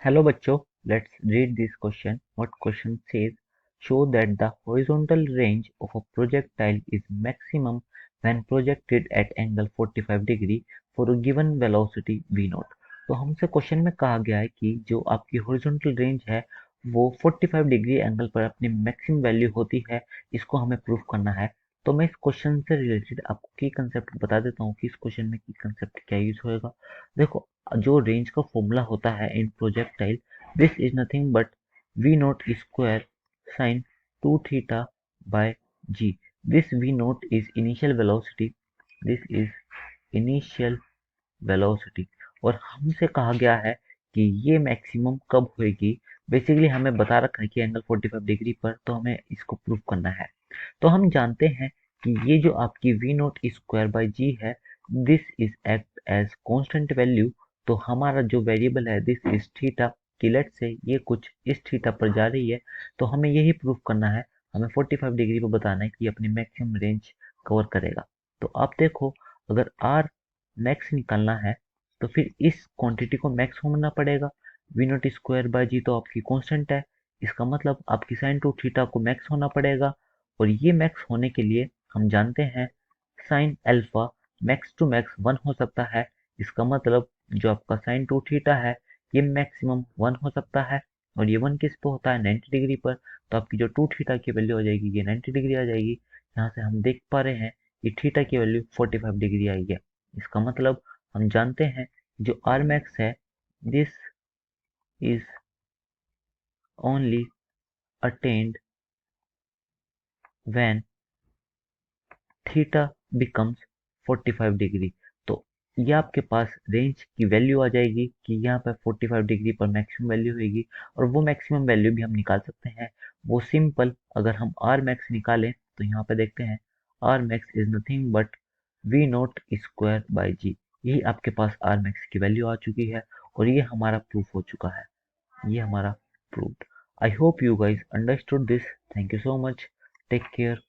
Hello बच्चों, let's read this question. What question says? Show that the horizontal range of a projectile is maximum when projected at angle 45 degree for a given velocity v0. तो हमसे question में कहा गया है कि जो आपकी हॉरिजॉन्टल रेंज है वो 45 डिग्री एंगल पर अपनी मैक्सिमम वैल्यू होती है, इसको हमें प्रूफ करना है। तो मैं इस क्वेश्चन से रिलेटेड आपको की कंसेप्ट बता देता हूँ कि इस क्वेश्चन में की कंसेप्ट क्या यूज होएगा। देखो, जो रेंज का फॉर्मूला होता है इन projectile, this is nothing but v naught square sine 2 theta by g. This v naught is initial velocity. This is initial velocity. और हमसे कहा गया है कि ये मैक्सिमम कब होएगी। बेसिकली हमें बता रखा है कि एंगल 45 डिग्री पर, तो हमें इसको प्रूफ करना है। तो हम जानते हैं कि ये जो आपकी v naught square by g है, this is act as constant value. तो हमारा जो वेरिएबल है दिस इज थीटा, कि लेट से ये कुछ इस थीटा पर जा रही है, तो हमें यही प्रूफ करना है। हमें 45 डिग्री पर बताना है कि ये अपनी मैक्सिमम रेंज कवर करेगा। तो आप देखो, अगर आर मैक्स निकालना है तो फिर इस क्वांटिटी को मैक्स होना पड़ेगा। वी नॉट स्क्वायर बाय जी तो आपकी कांस्टेंट है, इसका मतलब आपकी साइन टू थीटा को मैक्स होना पड़ेगा। और ये मैक्स होने के लिए हम जानते हैं sine alpha max to max 1 हो सकता है। इसका मतलब जो आपका साइन टू थीटा है ये मैक्सिमम 1 हो सकता है। और ये 1 किस पे होता है? 90 डिग्री पर। तो आपकी जो टू थीटा की वैल्यू हो जाएगी ये 90 डिग्री आ जाएगी। यहाँ से हम देख पा रहे हैं कि थीटा की वैल्यू 45 डिग्री आई है। इसका मतलब हम जानते हैं जो आर मैक्स है this is only attend when theta becomes 45 degree. तो ये आपके पास रेंज की वैल्यू आ जाएगी कि यहाँ पर 45 डिग्री पर मैक्सिमम वैल्यू होगी। और वो मैक्सिमम वैल्यू भी हम निकाल सकते हैं। वो सिंपल, अगर हम आर मैक्स निकालें तो यहाँ पे देखते हैं R max is nothing but V naught square by G. यही आपके पास आर मैक्स की वैल्यू आ चुकी है और ये हमारा प्रूफ हो चुका है। ये हमारा proof. I hope you guys understood this. Thank you so much. Take care.